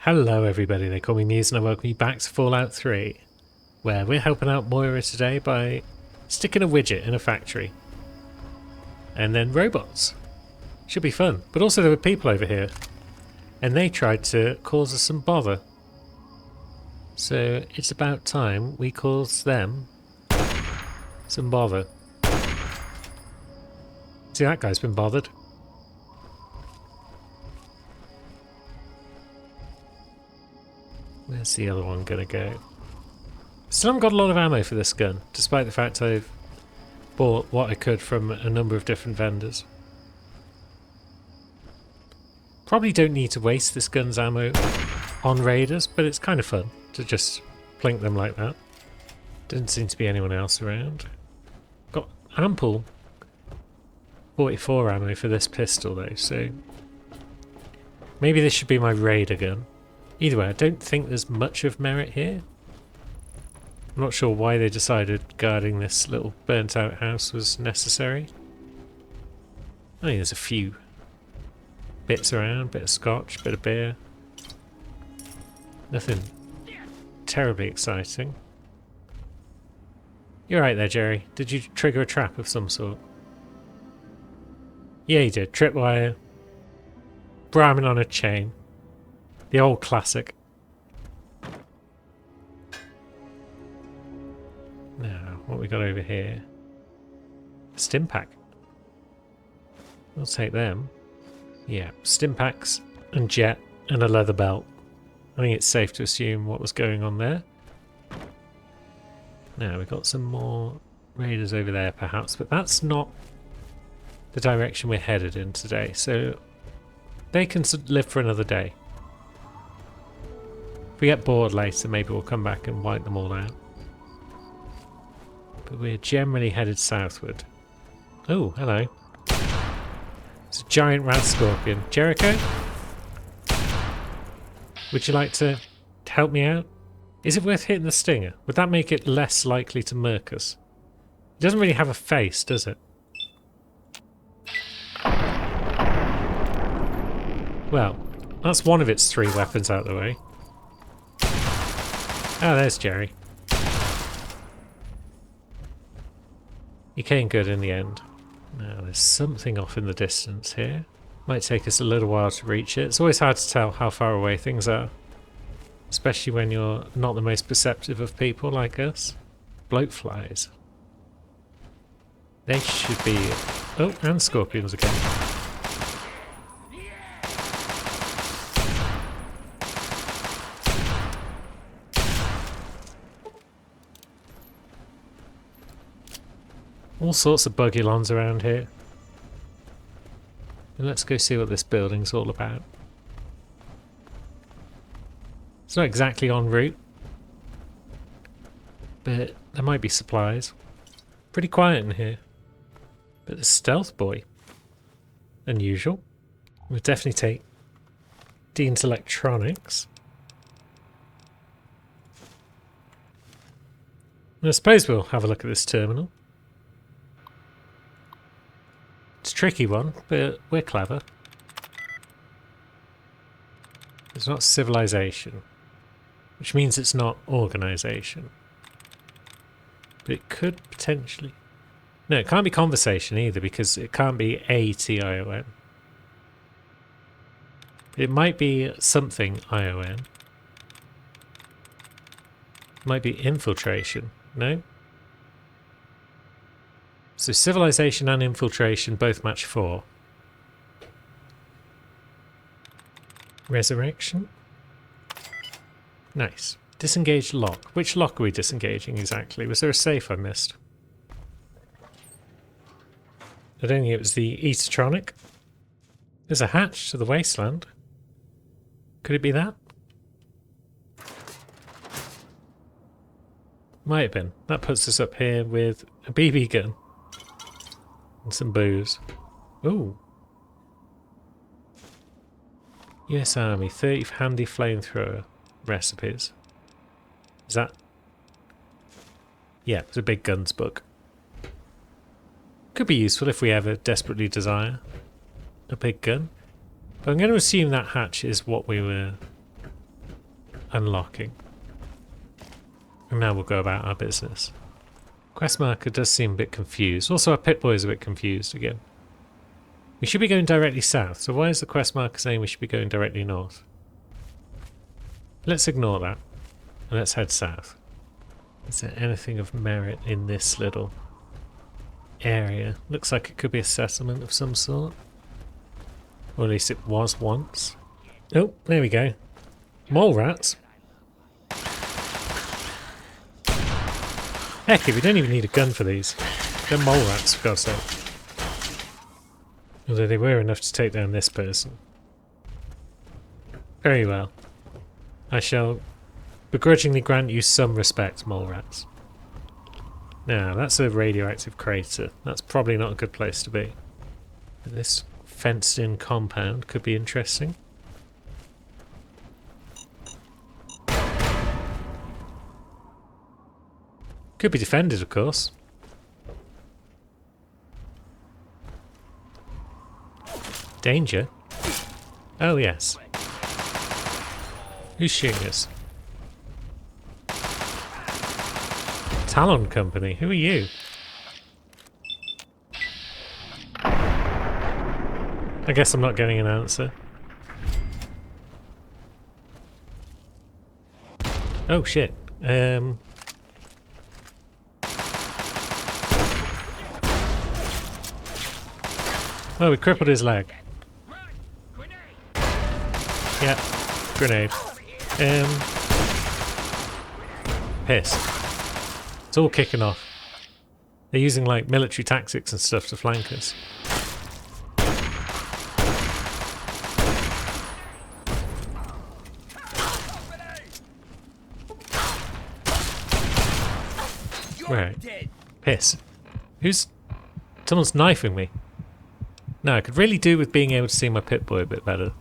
Hello everybody, they call me Muse and I welcome you back to Fallout 3, where we're helping out Moira today by sticking a widget in a factory. And then robots. Should be fun. But also there were people over here, and they tried to cause us some bother. So it's about time we cause them some bother. See, that guy's been bothered. Where's the other one gonna go? Still haven't got a lot of ammo for this gun, despite the fact I've bought what I could from a number of different vendors. Probably don't need to waste this gun's ammo on raiders, but it's kind of fun to just plink them like that. Doesn't seem to be anyone else around. Got ample 44 ammo for this pistol though, so maybe this should be my raider gun. Either way, I don't think there's much of merit here. I'm not sure why they decided guarding this little burnt out house was necessary. I think there's a few bits around, bit of scotch, bit of beer. Nothing terribly exciting. You're right there, Jerry. Did you trigger a trap of some sort? Yeah, you did. Tripwire. Brahmin on a chain. The old classic. Now, what we got over here? Stimpak. We'll take them. Yeah, Stimpaks and jet and a leather belt. I think it's safe to assume what was going on there. Now, we've got some more raiders over there perhaps, but that's not the direction we're headed in today, so they can live for another day. If we get bored later, maybe we'll come back and wipe them all out. But we're generally headed southward. Oh, hello. It's a giant rat scorpion. Jericho? Would you like to help me out? Is it worth hitting the stinger? Would that make it less likely to murk us? It doesn't really have a face, does it? Well, that's one of its three weapons out of the way. Ah, there's Jerry. He came good in the end. Now, there's something off in the distance here. Might take us a little while to reach it. It's always hard to tell how far away things are. Especially when you're not the most perceptive of people like us. Bloatflies. They should be... Oh, and scorpions again. All sorts of bugulons around here. And let's go see what this building's all about. It's not exactly en route, but there might be supplies. Pretty quiet in here. But the stealth boy. Unusual. We'll definitely take Dean's electronics. And I suppose we'll have a look at this terminal. It's a tricky one, but we're clever. It's not civilization, which means it's not organisation. But it could potentially... No, it can't be conversation either, because it can't be A-T-I-O-N. It might be something I-O-N. It might be infiltration. No? So civilization and infiltration both match 4. Resurrection. Nice. Disengaged lock. Which lock are we disengaging exactly? Was there a safe I missed? I don't think it was the Eatertronic. There's a hatch to the wasteland. Could it be that? Might have been. That puts us up here with a BB gun. And some booze. Ooh. US Army, 30 handy flamethrower recipes. Is that... Yeah, it's a big guns book. Could be useful if we ever desperately desire a big gun. But I'm going to assume that hatch is what we were unlocking. And now we'll go about our business. Quest marker does seem a bit confused. Also, our Pip-Boy is a bit confused again. We should be going directly south, so why is the quest marker saying we should be going directly north? Let's ignore that, and let's head south. Is there anything of merit in this little area? Looks like it could be a settlement of some sort. Or at least it was once. Oh, there we go. Mole rats. Heck, we don't even need a gun for these. They're mole rats, for God's sake. Although they were enough to take down this person. Very well. I shall begrudgingly grant you some respect, mole rats. Now, that's a radioactive crater. That's probably not a good place to be. But this fenced-in compound could be interesting. Could be defended, of course. Danger? Oh, yes. Who's shooting us? Talon Company. Who are you? I guess I'm not getting an answer. Oh, shit. Oh, we crippled his leg. Yeah, grenade. Piss. It's all kicking off. They're using like military tactics and stuff to flank us. Right. Piss. Who's... Someone's knifing me. No, I could really do with being able to see my Pip-Boy a bit better.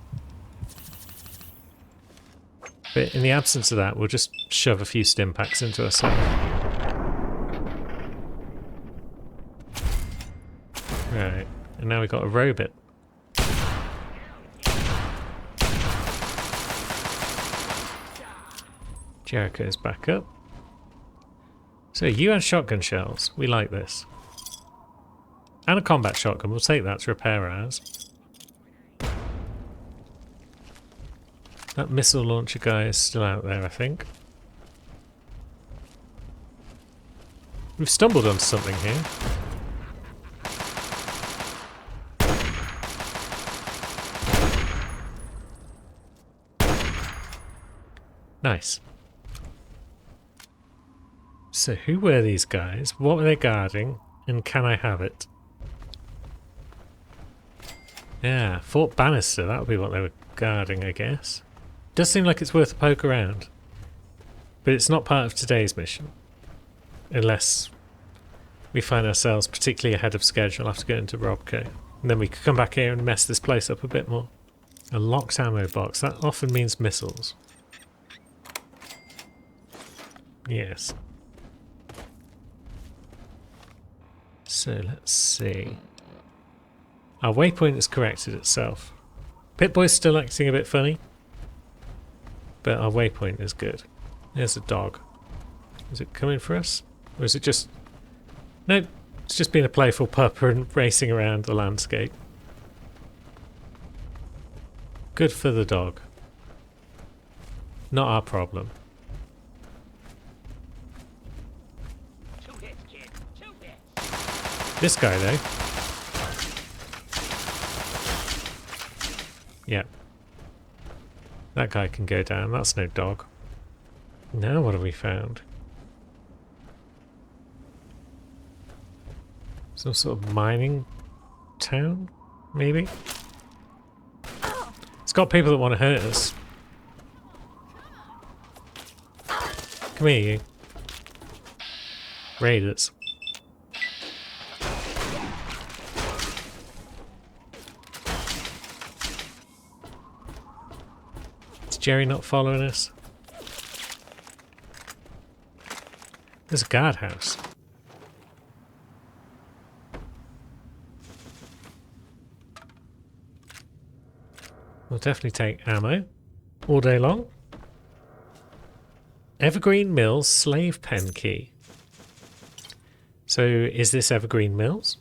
But in the absence of that, we'll just shove a few stim packs into ourselves. Right, and now we've got a robot. Jericho's back up. So you had shotgun shells. We like this. And a combat shotgun. We'll take that to repair ours. That missile launcher guy is still out there, I think. We've stumbled onto something here. Nice. So who were these guys? What were they guarding? And can I have it? Yeah, Fort Bannister. That would be what they were guarding, I guess. Does seem like it's worth a poke around. But it's not part of today's mission. Unless we find ourselves particularly ahead of schedule after going to Robco. And then we could come back here and mess this place up a bit more. A locked ammo box. That often means missiles. Yes. So let's see. Our waypoint has corrected itself. Pip-Boy's still acting a bit funny. But our waypoint is good. There's a dog. Is it coming for us? Or is it just... Nope. It's just being a playful pupper and racing around the landscape. Good for the dog. Not our problem. This guy, though. Yeah. That guy can go down. That's no dog. Now what have we found? Some sort of mining town, maybe? It's got people that want to hurt us. Come here, you. Raiders. Jerry not following us? There's a guardhouse. We'll definitely take ammo all day long. Evergreen Mills slave pen key. So is this Evergreen Mills?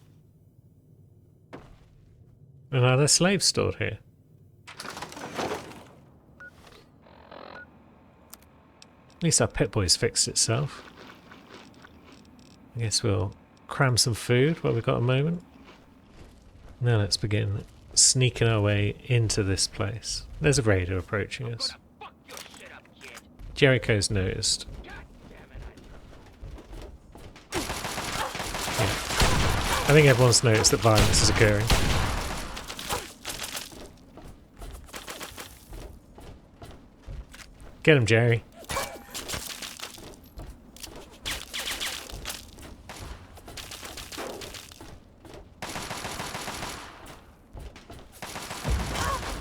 And are there slaves stored here? At least our Pip-Boy's fixed itself. I guess we'll cram some food while we've got a moment. Now let's begin sneaking our way into this place. There's a raider approaching us. Jericho's noticed. Yeah. I think everyone's noticed that violence is occurring. Get him, Jerry.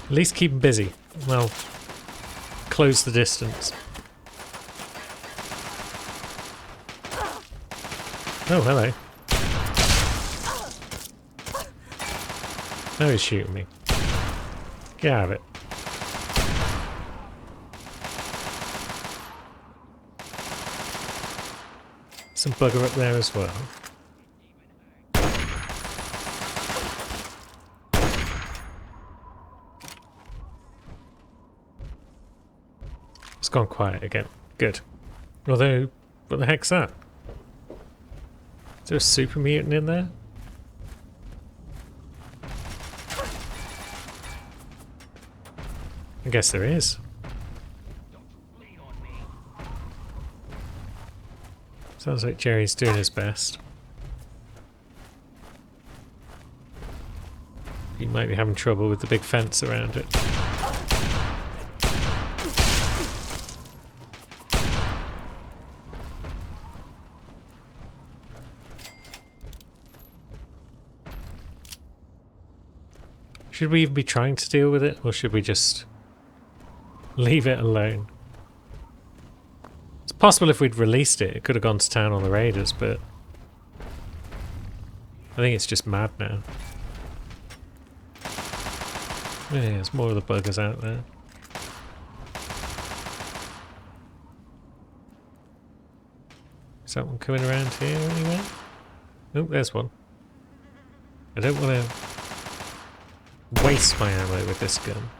At least keep him busy. Well, close the distance. Oh, hello. Oh, he's shooting me. Get out of it. Some bugger up there as well. It's gone quiet again. Good. Although, what the heck's that? Is there a super mutant in there? I guess there is. Sounds like Jerry's doing his best. He might be having trouble with the big fence around it. Should we even be trying to deal with it, or should we just leave it alone? It's possible if we'd released it, it could have gone to town on the raiders, but I think it's just mad now. Yeah, there's more of the buggers out there. Is that one coming around here anyway? Oh, there's one. I don't want to waste my ammo with this gun.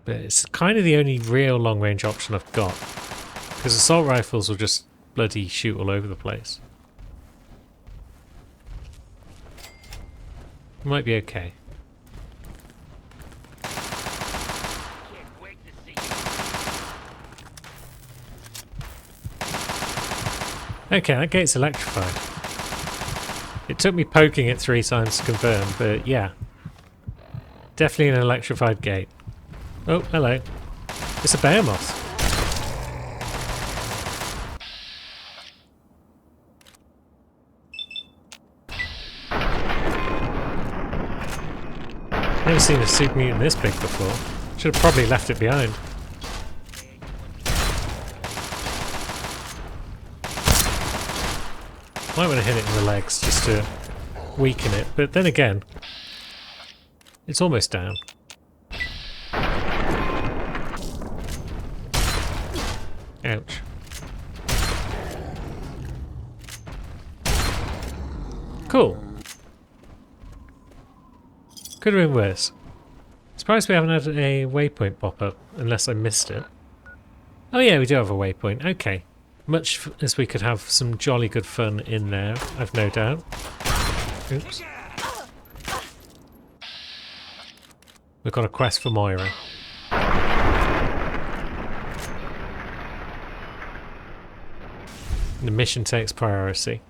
But it's kind of the only real long-range option I've got. Because assault rifles will just bloody shoot all over the place. Might be okay. Okay, that gate's electrified. It took me poking it 3 times to confirm, but yeah. Definitely an electrified gate. Oh, hello. It's a bear moth. Never seen a super mutant this big before. Should have probably left it behind. Might want to hit it in the legs just to weaken it, but then again, it's almost down. Ouch. Cool. Could have been worse. Surprised we haven't had a waypoint pop up, unless I missed it. Oh yeah, we do have a waypoint. Okay. Much as we could have some jolly good fun in there, I've no doubt. Oops. We've got a quest for Moira. The mission takes priority.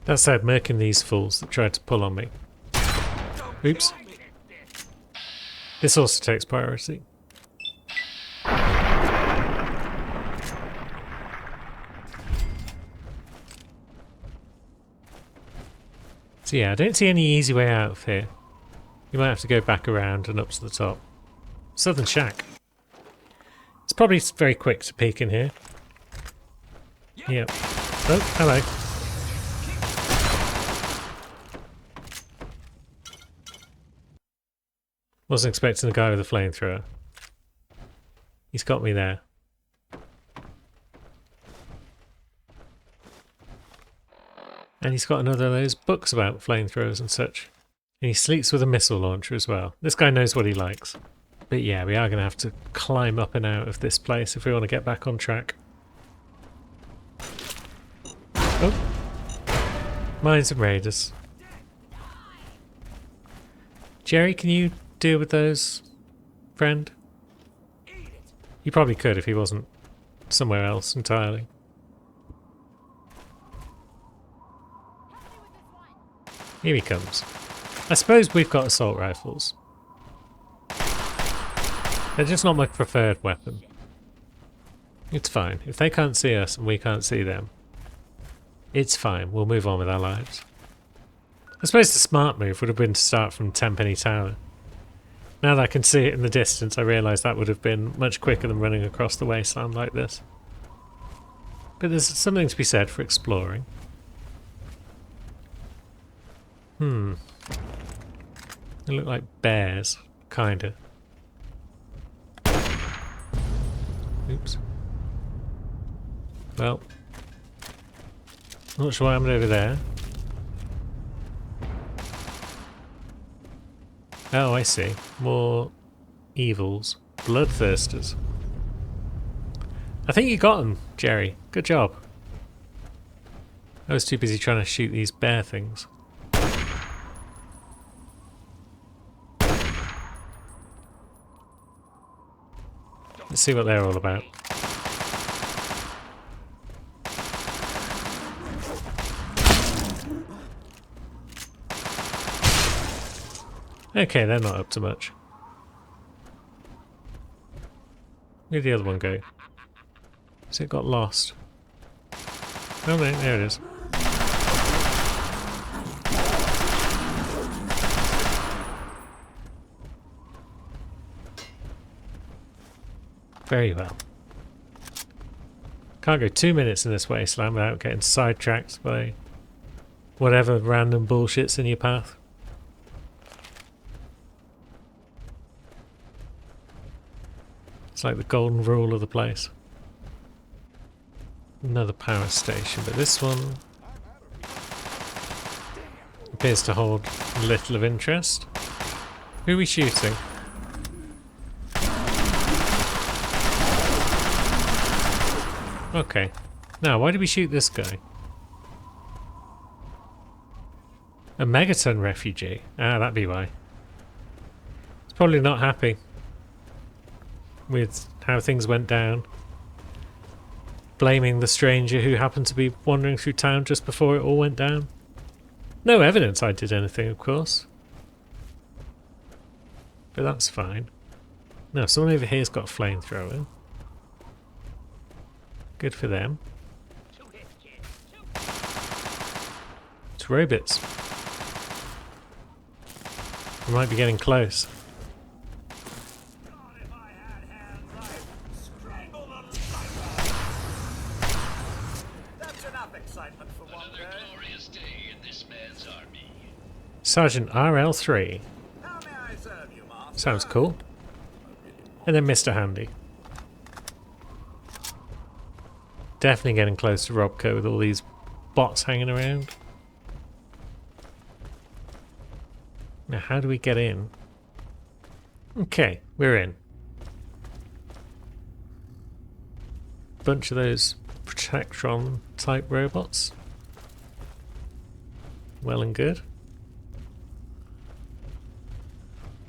That said, murking these fools that tried to pull on me. Oops. This also takes priority. So yeah, I don't see any easy way out of here. You might have to go back around and up to the top. Southern Shack. It's probably very quick to peek in here. Yep. Oh, hello. Wasn't expecting the guy with the flamethrower. He's got me there. And he's got another of those books about flamethrowers and such. And he sleeps with a missile launcher as well. This guy knows what he likes. But yeah, we are going to have to climb up and out of this place if we want to get back on track. Oh. Mines and raiders. Jerry, can you deal with those, friend? You probably could if he wasn't somewhere else entirely. Here he comes. I suppose we've got assault rifles. They're just not my preferred weapon. It's fine. If they can't see us and we can't see them, it's fine. We'll move on with our lives. I suppose the smart move would have been to start from Tenpenny Tower. Now that I can see it in the distance, I realise that would have been much quicker than running across the wasteland like this. But there's something to be said for exploring. They look like bears, kinda. Oops. Well, not sure what happened over there. Oh, I see. More evils. Bloodthirsters. I think you got them, Jerry. Good job. I was too busy trying to shoot these bear things. Let's see what they're all about. Okay, they're not up to much. Where'd the other one go? Has it got lost? Oh no, there it is. Very well. Can't go 2 minutes in this wasteland without getting sidetracked by whatever random bullshit's in your path. It's like the golden rule of the place. Another power station, but this one appears to hold little of interest. Who are we shooting? Okay. Now, why did we shoot this guy? A Megaton refugee. Ah, that'd be why. He's probably not happy with how things went down. Blaming the stranger who happened to be wandering through town just before it all went down. No evidence I did anything, of course. But that's fine. No, someone over here's got a flamethrower. Good for them. It's robots. We might be getting close. Sergeant RL3. Sounds cool. And then Mr. Handy. Definitely getting close to Robco with all these bots hanging around. Now, how do we get in? Okay, we're in. Bunch of those Protectron type robots. Well and good.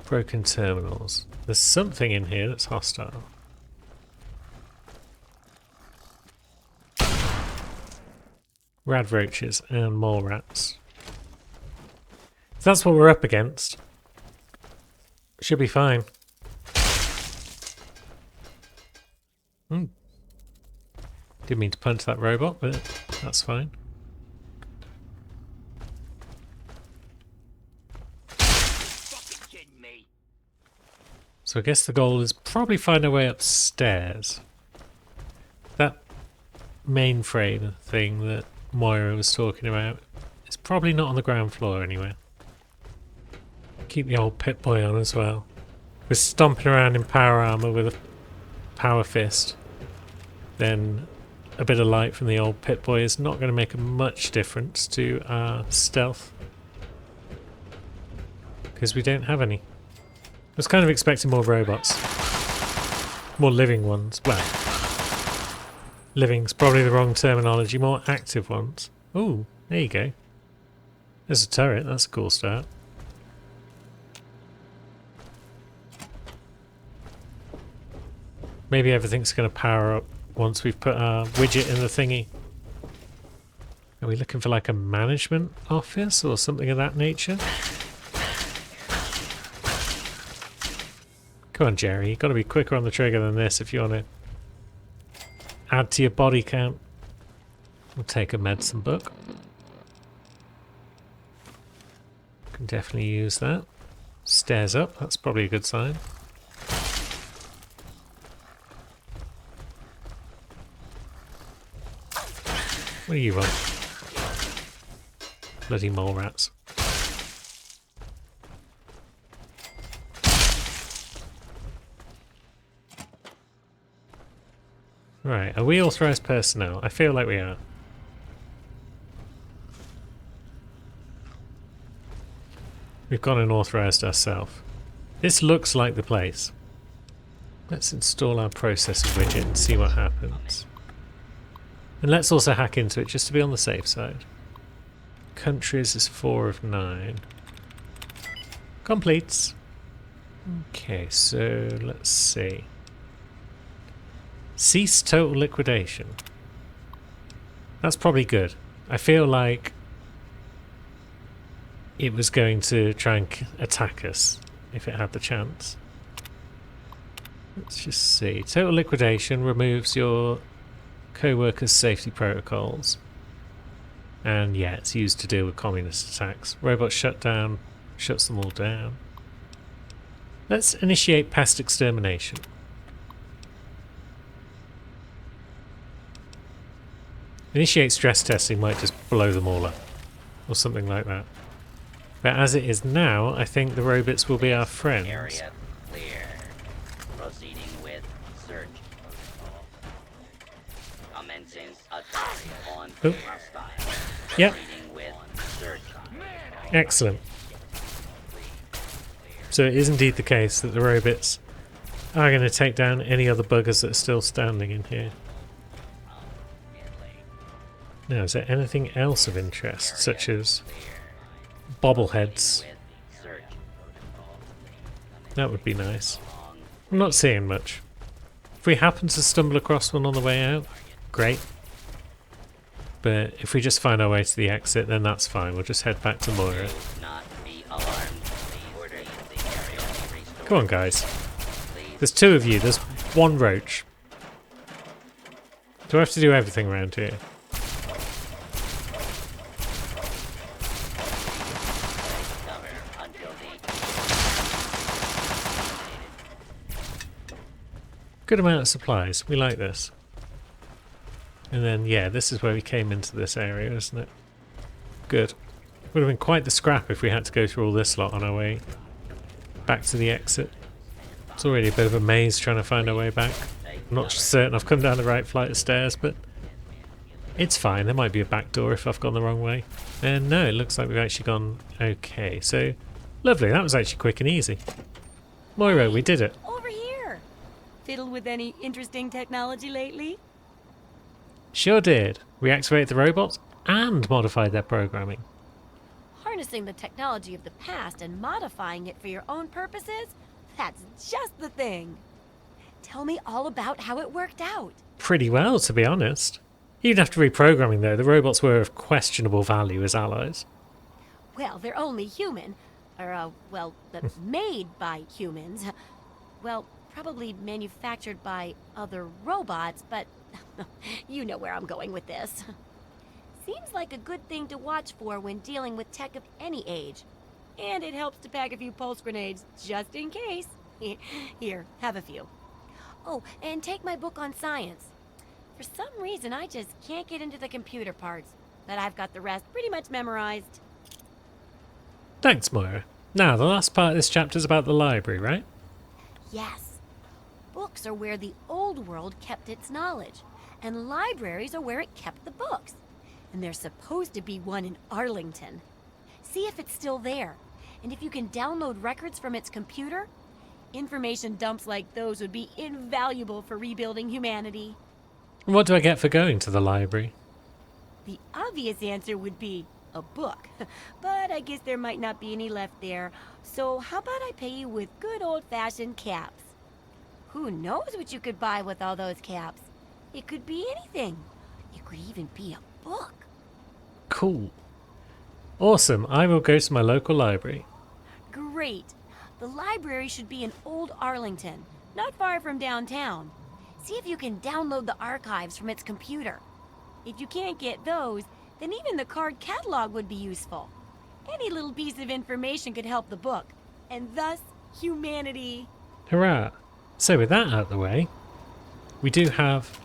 Broken terminals. There's something in here that's hostile. Rad roaches and mole rats. If that's what we're up against, should be fine. Didn't mean to punch that robot, but that's fine. So I guess the goal is probably find a way upstairs. That mainframe thing that Moira was talking about is probably not on the ground floor anywhere. Keep the old Pip-Boy on as well. we're stomping around in power armor with a power fist, then a bit of light from the old Pip-Boy is not going to make much difference to our stealth. Because we don't have any. I was kind of expecting more robots. More living ones. Well, living's probably the wrong terminology. More active ones. Ooh, there you go. There's a turret. That's a cool start. Maybe everything's going to power up once we've put our widget in the thingy. Are we looking for like a management office or something of that nature? Come on, Jerry. You've got to be quicker on the trigger than this if you want to add to your body count. We'll take a medicine book. Can definitely use that. Stairs up. That's probably a good sign. What do you want? Bloody mole rats. Right, are we authorized personnel? I feel like we are. We've gone and authorized ourselves. This looks like the place. Let's install our processor widget and see what happens. And let's also hack into it just to be on the safe side. Countries is 4 of 9. Completes. Okay, so let's see. Cease total liquidation. That's probably good. I feel like it was going to try and attack us if it had the chance. Let's just see. Total liquidation removes your co-workers' safety protocols. And yeah, it's used to deal with communist attacks. Robot shutdown shuts them all down. Let's initiate pest extermination. Initiate stress testing might just blow them all up. Or something like that. But as it is now, I think the robots will be our friends. Area clear. Proceeding with search. Commencing attack on hostile. Yep. Proceeding with search. Excellent. So it is indeed the case that the robots are going to take down any other buggers that are still standing in here. Now, is there anything else of interest, such as bobbleheads? That would be nice. I'm not seeing much. If we happen to stumble across one on the way out, great. But if we just find our way to the exit, then that's fine. We'll just head back to Moira. Come on, guys. There's 2 of you. There's 1 roach. Do I have to do everything around here? Good amount of supplies. We like this. And then, yeah, this is where we came into this area, isn't it? Good. Would have been quite the scrap if we had to go through all this lot on our way back to the exit. It's already a bit of a maze trying to find our way back. I'm not certain I've come down the right flight of stairs, but it's fine. There might be a back door if I've gone the wrong way. And no, it looks like we've actually gone okay. So, lovely. That was actually quick and easy. Moira, we did it. Over here. Fiddled with any interesting technology lately? Sure did. We activated the robots and modified their programming. Harnessing the technology of the past and modifying it for your own purposes? That's just the thing. Tell me all about how it worked out. Pretty well, to be honest. Even after reprogramming, though, the robots were of questionable value as allies. Well, they're only human. Or, made by humans. Well, probably manufactured by other robots, but you know where I'm going with this. Seems like a good thing to watch for when dealing with tech of any age. And it helps to pack a few pulse grenades, just in case. Here, have a few. Oh, and take my book on science. For some reason, I just can't get into the computer parts, but I've got the rest pretty much memorized. Thanks, Moira. Now, the last part of this chapter is about the library, right? Yes. Books are where the old world kept its knowledge, and libraries are where it kept the books. And there's supposed to be one in Arlington. See if it's still there. And if you can download records from its computer, information dumps like those would be invaluable for rebuilding humanity. What do I get for going to the library? The obvious answer would be a book. But I guess there might not be any left there. So how about I pay you with good old-fashioned caps? Who knows what you could buy with all those caps? It could be anything. It could even be a book. Cool. Awesome. I will go to my local library. Great. The library should be in Old Arlington, not far from downtown. See if you can download the archives from its computer. If you can't get those, then even the card catalog would be useful. Any little piece of information could help the book, and thus humanity. Hurrah. So with that out of the way, we do have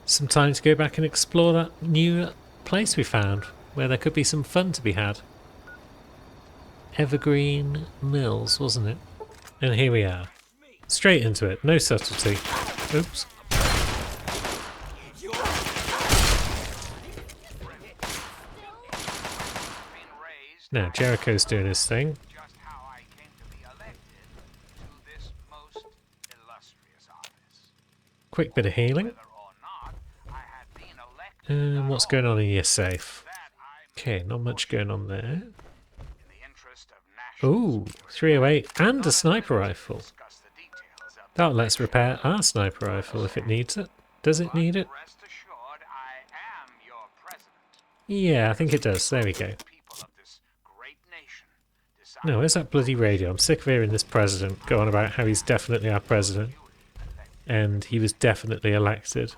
some time to go back and explore that new place we found, where there could be some fun to be had. Evergreen Mills, wasn't it? And here we are. Straight into it, no subtlety. Oops. Now, Jericho's doing his thing. Just how I came to be elected to this most illustrious office. Quick bit of healing. Whether or not I had been elected, And what's going on in your safe? that I Okay, not much going on there. in the interest of national Ooh, 308 and a sniper rifle. discuss the details of That lets repair our sniper rifle if it needs it. Does it need it? rest assured I am your president. Yeah, I think it does. There we go. People of this great nation decide No, where's that bloody radio? I'm sick of hearing this president go on about how he's definitely our president. And he was definitely elected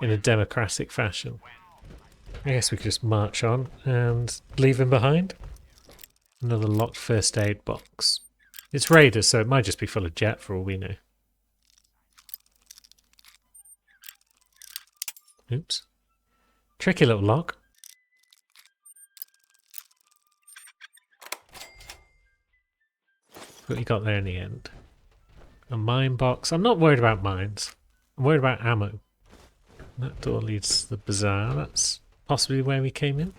in a democratic fashion. I guess we could just march on and leave him behind. Another locked first aid box. It's raiders, so it might just be full of jet for all we know. Oops. Tricky little lock. What you got there in the end? A mine box. I'm not worried about mines. I'm worried about ammo. That door leads to the bazaar. That's possibly where we came in.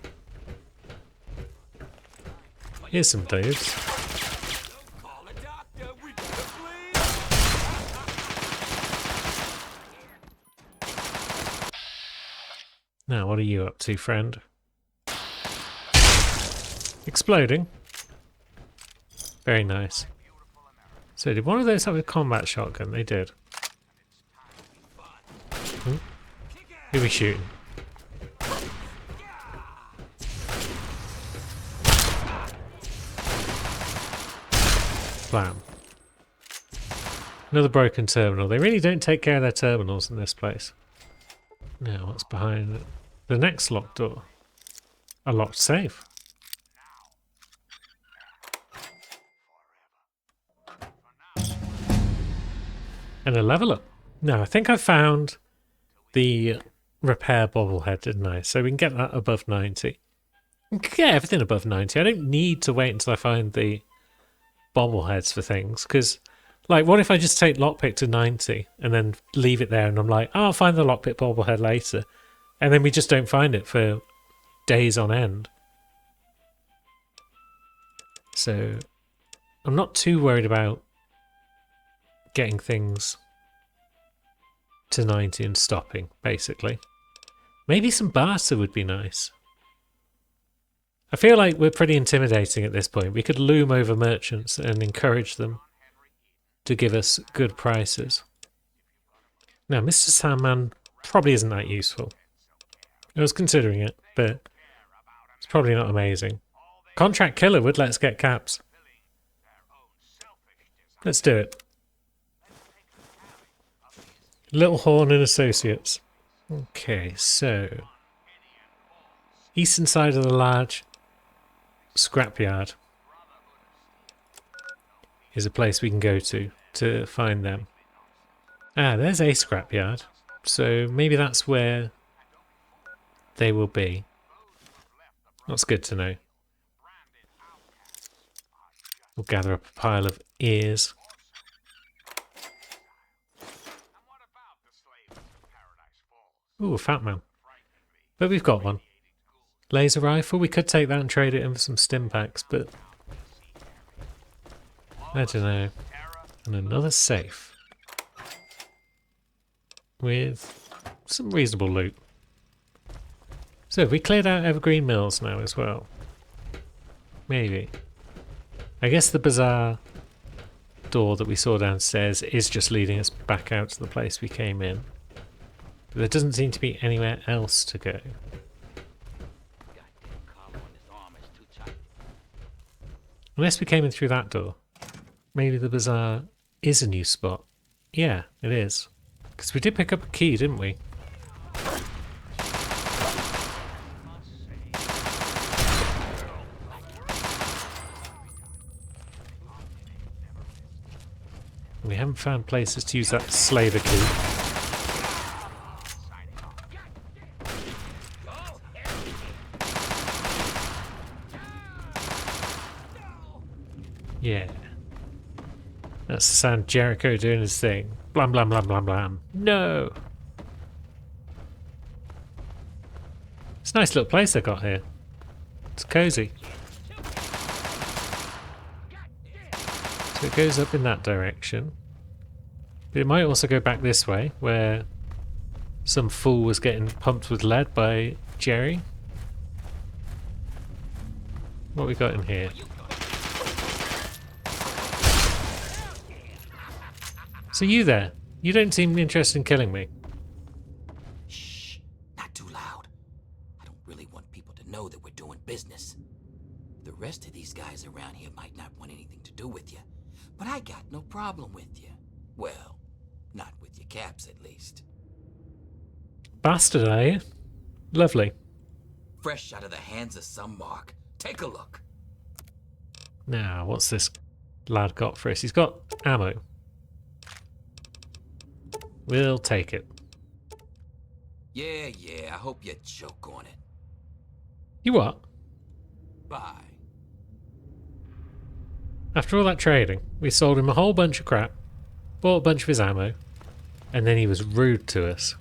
Here's some dudes. Now, what are you up to, friend? Exploding. Very nice. So, did one of those have a combat shotgun? They did. Hmm? Who are we shooting? Blam. Another broken terminal. They really don't take care of their terminals in this place. Now, what's behind the next locked door? A locked safe. And a level up. Now, I think I found the repair bobblehead, didn't I? So we can get that above 90. We can get everything above 90. I don't need to wait until I find the bobbleheads for things. Because, like, what if I just take lockpick to 90 and then leave it there and I'm like, oh, I'll find the lockpick bobblehead later. And then we just don't find it for days on end. So I'm not too worried about getting things to 90 and stopping, basically. Maybe some barter would be nice. I feel like we're pretty intimidating at this point. We could loom over merchants and encourage them to give us good prices. Now, Mr. Sandman probably isn't that useful. I was considering it, but it's probably not amazing. Contract Killer would let us get caps. Let's do it. Little Horn and Associates. Okay, so eastern side of the large scrapyard is a place we can go to find them. Ah, there's a scrapyard. So maybe that's where they will be. That's good to know. We'll gather up a pile of ears. Ooh, a fat man. But we've got one. Laser rifle, we could take that and trade it in for some stim packs, but I don't know. And another safe. With some reasonable loot. So have we cleared out Evergreen Mills now as well? Maybe. I guess the bazaar door that we saw downstairs is just leading us back out to the place we came in. But there doesn't seem to be anywhere else to go. Unless we came in through that door. Maybe the bazaar is a new spot. Yeah, it is. Because we did pick up a key, didn't we? We haven't found places to use that slaver key. Yeah. That's the sound Jericho doing his thing. Blam blam blam blam blam. No! It's a nice little place they got here. It's cozy. So it goes up in that direction. But it might also go back this way, where some fool was getting pumped with lead by Jerry. What we got in here? So you there? You don't seem interested in killing me. Shh, not too loud. I don't really want people to know that we're doing business. The rest of these guys around here might not want anything to do with you, but I got no problem with you. Well, not with your caps at least. Bastard, are you? Lovely. Fresh out of the hands of some mark. Take a look. Now, what's this lad got for us? He's got ammo. We'll take it. Yeah, I hope you choke on it. You what? Bye. After all that trading, we sold him a whole bunch of crap, bought a bunch of his ammo, and then he was rude to us.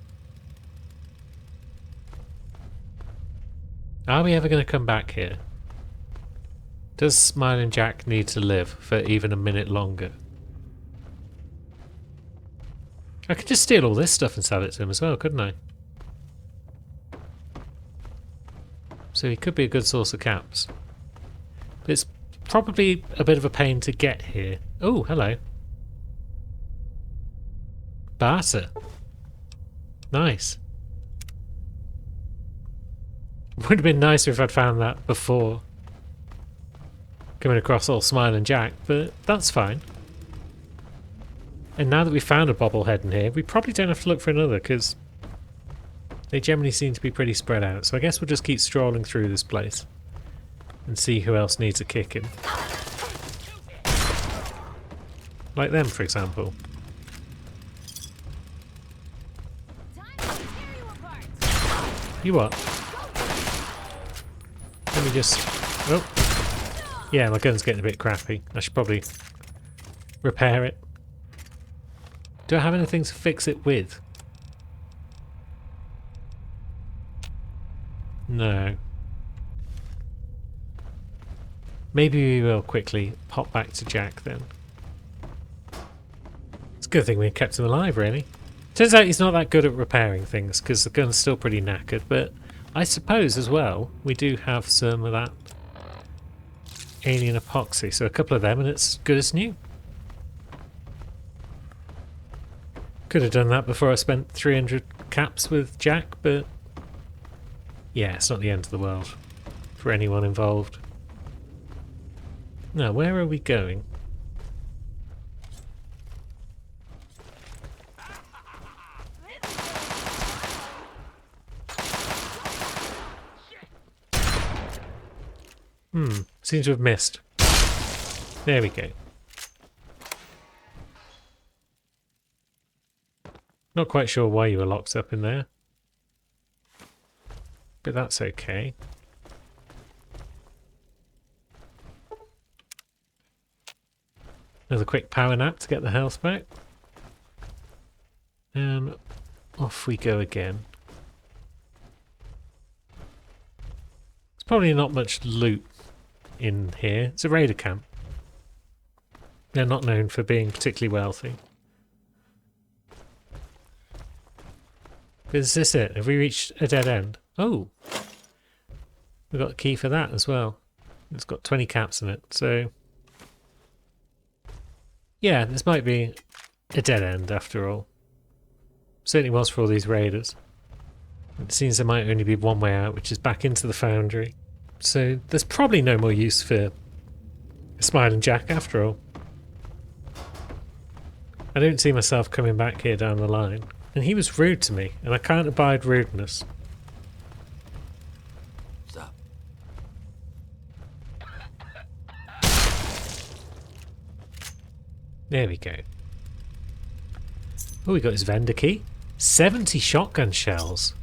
Are we ever going to come back here? Does Smiling Jack need to live for even a minute longer? I could just steal all this stuff and sell it to him as well, couldn't I? So he could be a good source of caps. But it's probably a bit of a pain to get here. Oh, hello. Barter. Nice. Would have been nicer if I'd found that before coming across all Smiling Jack, but that's fine. And now that we've found a bobblehead in here, we probably don't have to look for another, because they generally seem to be pretty spread out. So I guess we'll just keep strolling through this place and see who else needs a kicking. Like them, for example. You what? Let me just... Oh. Yeah, my gun's getting a bit crappy. I should probably repair it. Do I have anything to fix it with? No. Maybe we will quickly pop back to Jack then. It's a good thing we kept him alive, really. Turns out he's not that good at repairing things because the gun's still pretty knackered, but I suppose as well we do have some of that alien epoxy, so a couple of them and it's good as new. Could have done that before I spent 300 caps with Jack, but yeah, it's not the end of the world for anyone involved. Now, where are we going? Seems to have missed. There we go. Not quite sure why you were locked up in there, but that's okay. Another quick power nap to get the health back. And off we go again. Probably not much loot in here. It's a raider camp. They're not known for being particularly wealthy. Is this it? Have we reached a dead end? Oh! We've got a key for that as well. It's got 20 caps in it, so... yeah, this might be a dead end after all. Certainly was for all these raiders. It seems there might only be one way out, which is back into the foundry. So there's probably no more use for Smiling Jack after all. I don't see myself coming back here down the line. And he was rude to me, and I can't abide rudeness. What's up? There we go. Oh, we got his vendor key. 70 shotgun shells.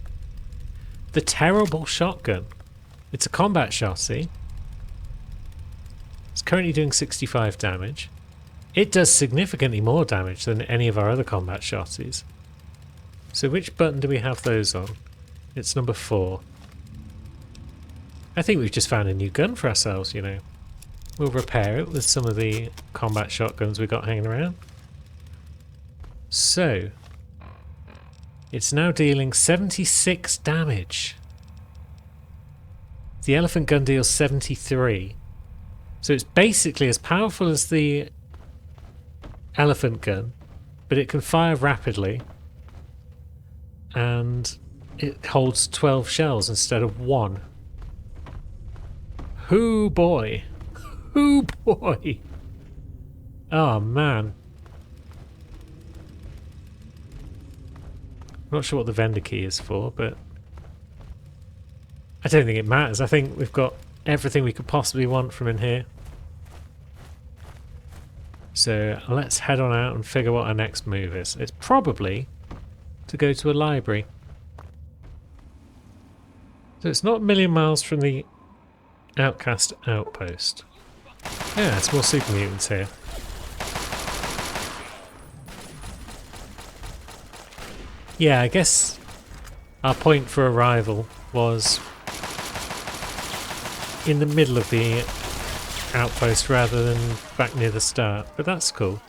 The terrible shotgun. It's a combat chassis. It's currently doing 65 damage. It does significantly more damage than any of our other combat chassis. So which button do we have those on? It's number 4. I think we've just found a new gun for ourselves, you know. We'll repair it with some of the combat shotguns we've got hanging around. So, it's now dealing 76 damage. The elephant gun deals 73. So it's basically as powerful as the elephant gun, but it can fire rapidly. And it holds 12 shells instead of 1. Hoo boy. Hoo boy. Oh man. I'm not sure what the vendor key is for, but I don't think it matters. I think we've got everything we could possibly want from in here. So let's head on out and figure what our next move is. It's probably to go to a library. So it's not a million miles from the Outcast outpost. Yeah, it's more super mutants here. Yeah, I guess our point for arrival was in the middle of the outpost rather than back near the start, but that's cool.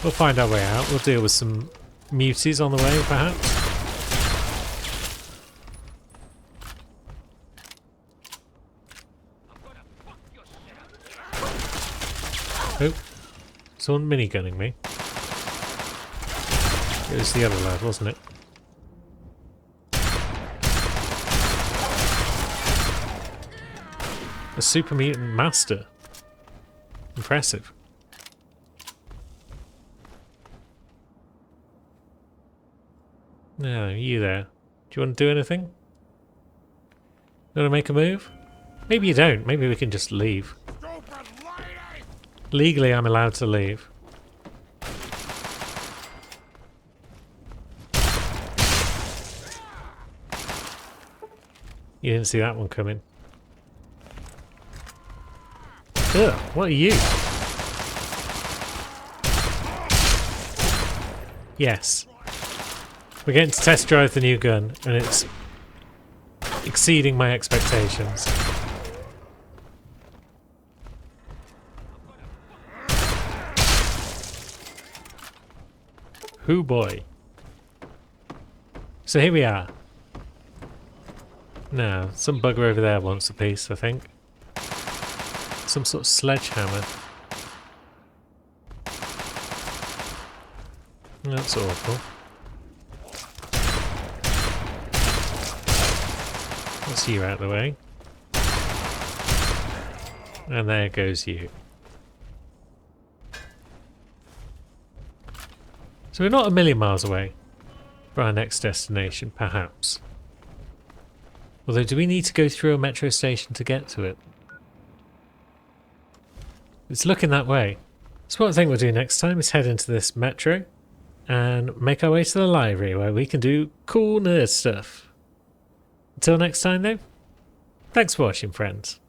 We'll find our way out. We'll deal with some muties on the way, perhaps. Oh, someone minigunning me. It was the other lad, wasn't it? A super mutant master. Impressive. No, you there. Do you want to do anything? You want to make a move? Maybe you don't. Maybe we can just leave. Legally, I'm allowed to leave. You didn't see that one coming. Ugh, what are you? Yes. We're getting to test drive the new gun, and it's exceeding my expectations. Hoo boy. So here we are. Now, some bugger over there wants a piece, I think. Some sort of sledgehammer. That's awful. That's you out of the way. And there goes you. So we're not a million miles away for our next destination, perhaps. Although, do we need to go through a metro station to get to it? It's looking that way. So what I think we'll do next time is head into this metro and make our way to the library where we can do cool nerd stuff. Until next time though, thanks for watching, friends.